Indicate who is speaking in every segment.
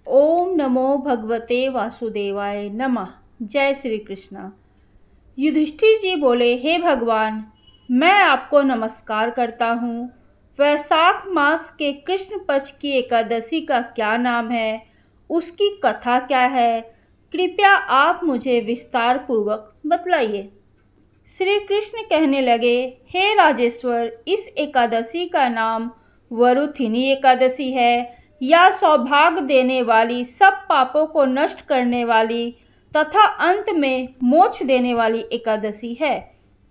Speaker 1: ओम नमो भगवते वासुदेवाय नमः। जय श्री कृष्ण। युधिष्ठिर जी बोले, हे भगवान, मैं आपको नमस्कार करता हूँ। वैशाख मास के कृष्ण पक्ष की एकादशी का क्या नाम है, उसकी कथा क्या है, कृपया आप मुझे विस्तार पूर्वक बतलाइए। श्री कृष्ण कहने लगे, हे राजेश्वर, इस एकादशी का नाम वरुथिनी एकादशी है। यह सौभाग्य देने वाली, सब पापों को नष्ट करने वाली तथा अंत में मोक्ष देने वाली एकादशी है।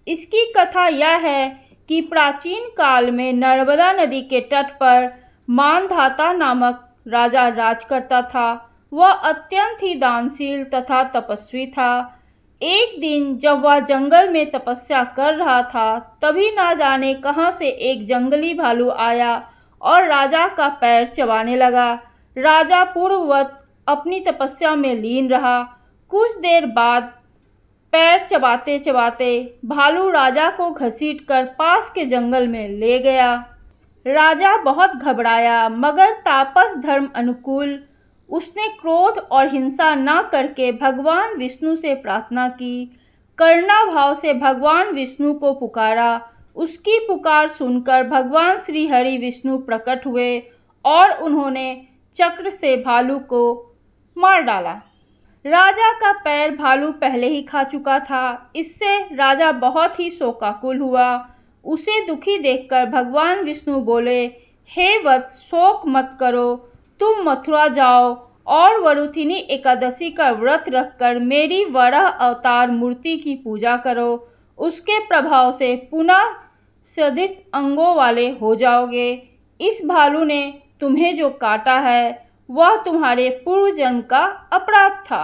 Speaker 1: इसकी कथा यह है कि प्राचीन काल में नर्मदा नदी के तट पर मानधाता नामक राजा राज करता था। वह अत्यंत ही दानशील तथा तपस्वी था। एक दिन जब वह जंगल में तपस्या कर रहा था, तभी ना जाने कहां से एक जंगली भालू आया और राजा का पैर चबाने लगा। राजा पूर्ववत अपनी तपस्या में लीन रहा। कुछ देर बाद पैर चबाते चबाते भालू राजा को घसीटकर पास के जंगल में ले गया। राजा बहुत घबराया, मगर तापस धर्म अनुकूल उसने क्रोध और हिंसा न करके भगवान विष्णु से प्रार्थना की। करुणा भाव से भगवान विष्णु को पुकारा। उसकी पुकार सुनकर भगवान श्री हरि विष्णु प्रकट हुए और उन्होंने चक्र से भालू को मार डाला। राजा का पैर भालू पहले ही खा चुका था। इससे राजा बहुत ही शोकाकुल हुआ। उसे दुखी देखकर भगवान विष्णु बोले, हे वत्स, शोक मत करो। तुम मथुरा जाओ और वरुथिनी एकादशी का व्रत रखकर मेरी वराह अवतार मूर्ति की पूजा करो। उसके प्रभाव से पुनः सदित अंगों वाले हो जाओगे। इस भालू ने तुम्हें जो काटा है, वह तुम्हारे पूर्व जन्म का अपराध था।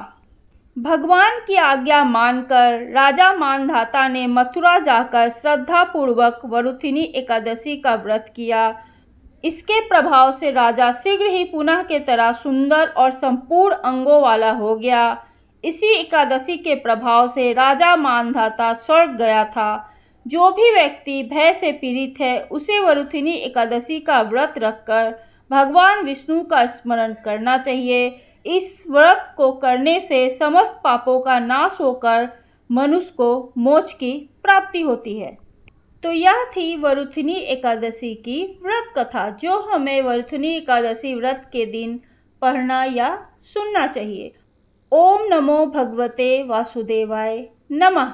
Speaker 1: भगवान की आज्ञा मानकर राजा मानधाता ने मथुरा जाकर श्रद्धापूर्वक वरुथिनी एकादशी का व्रत किया। इसके प्रभाव से राजा शीघ्र ही पुनः के तरह सुंदर और संपूर्ण अंगों वाला हो गया। इसी एकादशी के प्रभाव से राजा मानधाता स्वर्ग गया था। जो भी व्यक्ति भय से पीड़ित है, उसे वरुथिनी एकादशी का व्रत रखकर भगवान विष्णु का स्मरण करना चाहिए। इस व्रत को करने से समस्त पापों का नाश होकर मनुष्य को मोक्ष की प्राप्ति होती है। तो यह थी वरुथिनी एकादशी की व्रत कथा, जो हमें वरुथिनी एकादशी व्रत के दिन पढ़ना या सुनना चाहिए। ओम नमो भगवते वासुदेवाय नमः।